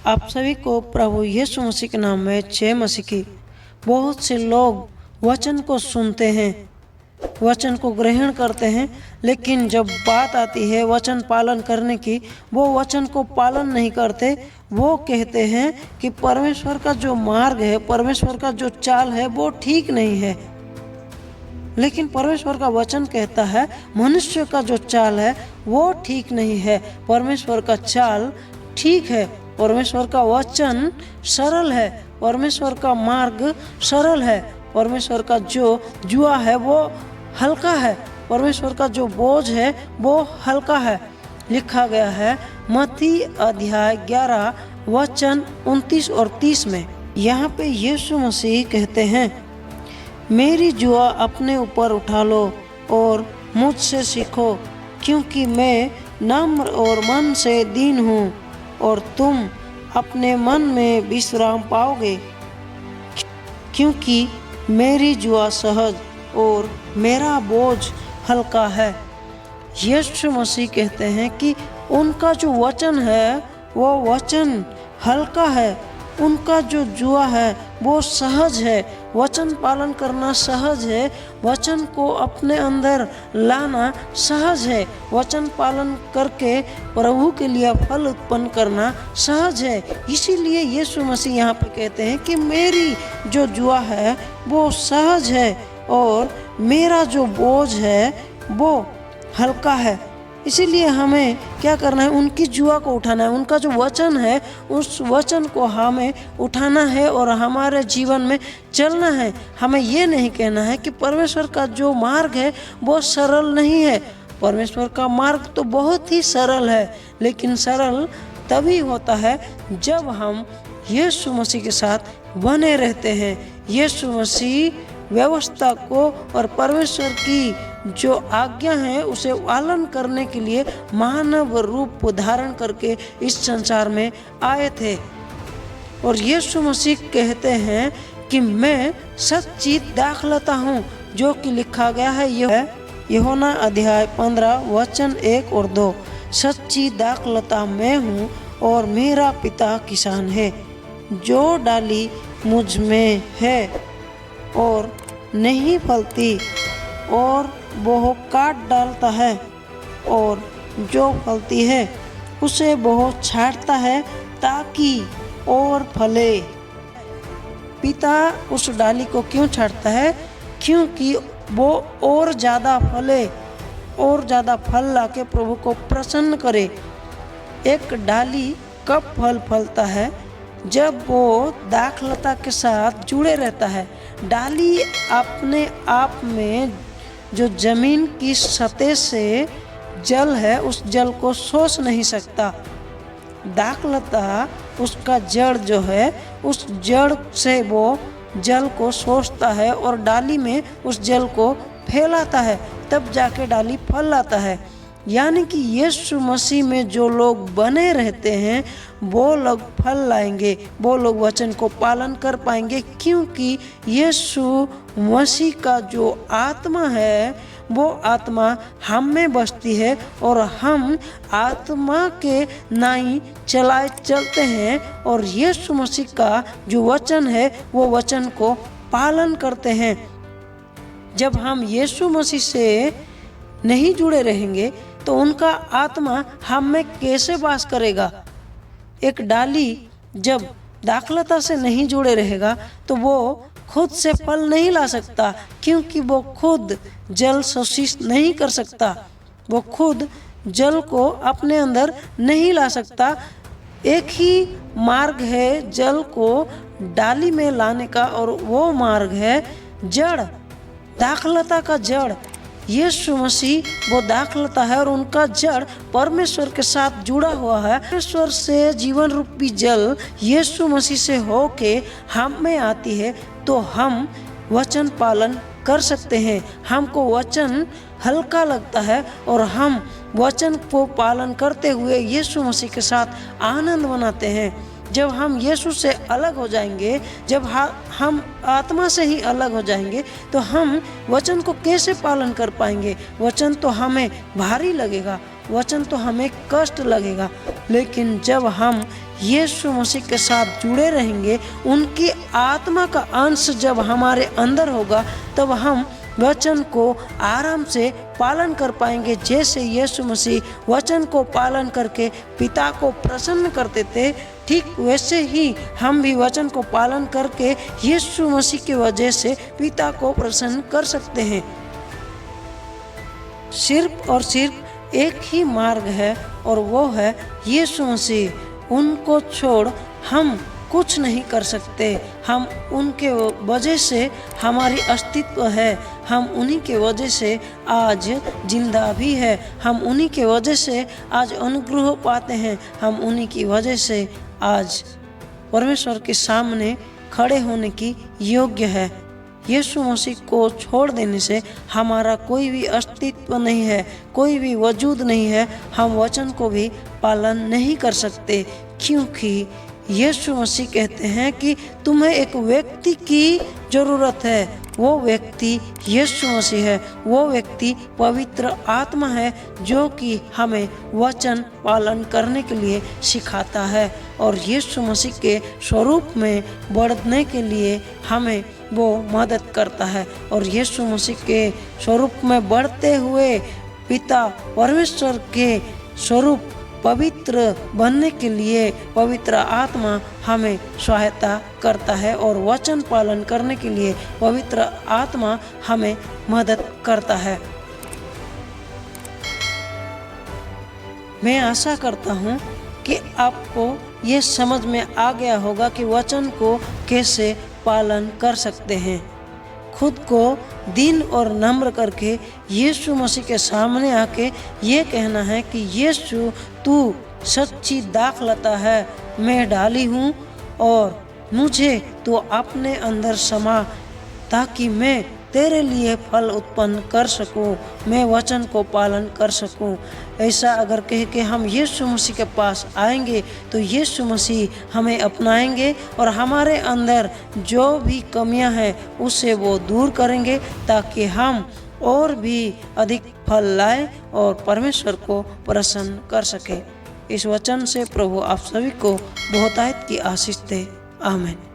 आप सभी को प्रभु यीशु मसीह के नाम में जय मसीह की। बहुत से लोग वचन को सुनते हैं, वचन को ग्रहण करते हैं, लेकिन जब बात आती है वचन पालन करने की, वो वचन को पालन नहीं करते। वो कहते हैं कि परमेश्वर का जो मार्ग है, परमेश्वर का जो चाल है वो ठीक नहीं है। लेकिन परमेश्वर का वचन कहता है मनुष्य का जो चाल है वो ठीक नहीं है, परमेश्वर का चाल ठीक है। परमेश्वर का वचन सरल है, परमेश्वर का मार्ग सरल है, परमेश्वर का जो जुआ है वो हल्का है, परमेश्वर का जो बोझ है वो हल्का है। लिखा गया है मत्ती अध्याय 11 वचन 29 और 30 में। यहाँ पे यीशु मसीह कहते हैं, मेरी जुआ अपने ऊपर उठा लो और मुझसे सीखो, क्योंकि मैं नम्र और मन से दीन हूँ, और तुम अपने मन में विश्राम पाओगे, क्योंकि मेरी जुआ सहज और मेरा बोझ हल्का है। यीशु मसीह कहते हैं कि उनका जो वचन है वो वचन हल्का है, उनका जो जुआ है वो सहज है, वचन पालन करना सहज है, वचन को अपने अंदर लाना सहज है, वचन पालन करके प्रभु के लिए फल उत्पन्न करना सहज है। इसीलिए यीशु मसीह यहाँ पे कहते हैं कि मेरी जो जुआ है वो सहज है और मेरा जो बोझ है वो हल्का है। इसीलिए हमें क्या करना है, उनकी जुआ को उठाना है। उनका जो वचन है उस वचन को हमें उठाना है और हमारे जीवन में चलना है। हमें ये नहीं कहना है कि परमेश्वर का जो मार्ग है वो सरल नहीं है। परमेश्वर का मार्ग तो बहुत ही सरल है, लेकिन सरल तभी होता है जब हम यीशु मसीह के साथ बने रहते हैं। यीशु मसीह व्यवस्था को और परमेश्वर की जो आज्ञा है उसे पालन करने के लिए मानव रूप धारण करके इस संसार में आए थे। और यीशु मसीह कहते हैं कि मैं सच्ची दाखलता हूँ, जो कि लिखा गया है यूहन्ना अध्याय 15 वचन 1 और 2। सच्ची दाखलता मैं हूँ और मेरा पिता किसान है। जो डाली मुझ में है और नहीं फलती और वो काट डालता है, और जो फलती है उसे वो छांटता है ताकि और फले। पिता उस डाली को क्यों छांटता है? क्योंकि वो और ज़्यादा फले, और ज़्यादा फल लाके प्रभु को प्रसन्न करे। एक डाली कब फल फलता है? जब वो दाखलता के साथ जुड़े रहता है। डाली अपने आप में जो जमीन की सतह से जल है उस जल को सोख नहीं सकता। दाखलता उसका जड़ जो है उस जड़ से वो जल को सोखता है और डाली में उस जल को फैलाता है, तब जाके डाली फल लाता है। यानी कि यीशु मसीह में जो लोग बने रहते हैं वो लोग फल लाएंगे, वो लोग वचन को पालन कर पाएंगे, क्योंकि यीशु मसीह का जो आत्मा है वो आत्मा हम में बसती है और हम आत्मा के नाई चलाए चलते हैं और यीशु मसीह का जो वचन है वो वचन को पालन करते हैं। जब हम यीशु मसीह से नहीं जुड़े रहेंगे तो उनका आत्मा हम में कैसे वास करेगा? एक डाली जब दाखलता से नहीं जुड़े रहेगा तो वो खुद से फल नहीं ला सकता, क्योंकि वो खुद जल शोषित नहीं कर सकता, वो खुद जल को अपने अंदर नहीं ला सकता। एक ही मार्ग है जल को डाली में लाने का, और वो मार्ग है जड़, दाखलता का जड़। यीशु मसीह वो दाखलता है और उनका जड़ परमेश्वर के साथ जुड़ा हुआ है। परमेश्वर से जीवन रूपी जल यीशु मसीह से होके हम में आती है तो हम वचन पालन कर सकते हैं। हमको वचन हल्का लगता है और हम वचन को पालन करते हुए यीशु मसीह के साथ आनंद मनाते हैं। जब हम यीशु से अलग हो जाएंगे, जब हम आत्मा से ही अलग हो जाएंगे, तो हम वचन को कैसे पालन कर पाएंगे? वचन तो हमें भारी लगेगा, वचन तो हमें कष्ट लगेगा। लेकिन जब हम यीशु मसीह के साथ जुड़े रहेंगे, उनकी आत्मा का अंश जब हमारे अंदर होगा, तब हम वचन को आराम से पालन कर पाएंगे। जैसे यीशु मसीह वचन को पालन करके पिता को प्रसन्न करते थे, ठीक वैसे ही हम भी वचन को पालन करके यीशु मसीह की वजह से पिता को प्रसन्न कर सकते हैं। सिर्फ और सिर्फ एक ही मार्ग है और वो है यीशु मसीह। उनको छोड़ हम कुछ नहीं कर सकते। हम उनके वजह से हमारी अस्तित्व है, हम उन्हीं के वजह से आज जिंदा भी है, हम उन्हीं के वजह से आज अनुग्रह पाते हैं, हम उन्हीं की वजह से आज परमेश्वर के सामने खड़े होने की योग्य है। यीशु मसीह को छोड़ देने से हमारा कोई भी अस्तित्व नहीं है, कोई भी वजूद नहीं है। हम वचन को भी पालन नहीं कर सकते, क्योंकि यीशु मसीह कहते हैं कि तुम्हें एक व्यक्ति की ज़रूरत है। वो व्यक्ति यीशु मसीह है, वो व्यक्ति पवित्र आत्मा है, जो कि हमें वचन पालन करने के लिए सिखाता है और यीशु मसीह के स्वरूप में बढ़ने के लिए हमें वो मदद करता है। और यीशु मसीह के स्वरूप में बढ़ते हुए पिता परमेश्वर के स्वरूप पवित्र बनने के लिए पवित्र आत्मा हमें सहायता करता है और वचन पालन करने के लिए पवित्र आत्मा हमें मदद करता है। मैं आशा करता हूँ कि आपको ये समझ में आ गया होगा कि वचन को कैसे पालन कर सकते हैं। खुद को दीन और नम्र करके यीशु मसीह के सामने आके ये कहना है कि यीशु तू सच्ची दाखलता है, मैं डाली हूँ और मुझे तू अपने अंदर समा, ताकि मैं तेरे लिए फल उत्पन्न कर सकूं, मैं वचन को पालन कर सकूं। ऐसा अगर कह के हम यीशु मसीह के पास आएंगे तो यीशु मसीह हमें अपनाएंगे और हमारे अंदर जो भी कमियां हैं उसे वो दूर करेंगे, ताकि हम और भी अधिक फल लाएं और परमेश्वर को प्रसन्न कर सके। इस वचन से प्रभु आप सभी को बहुतायत की आशीष दे। आमीन।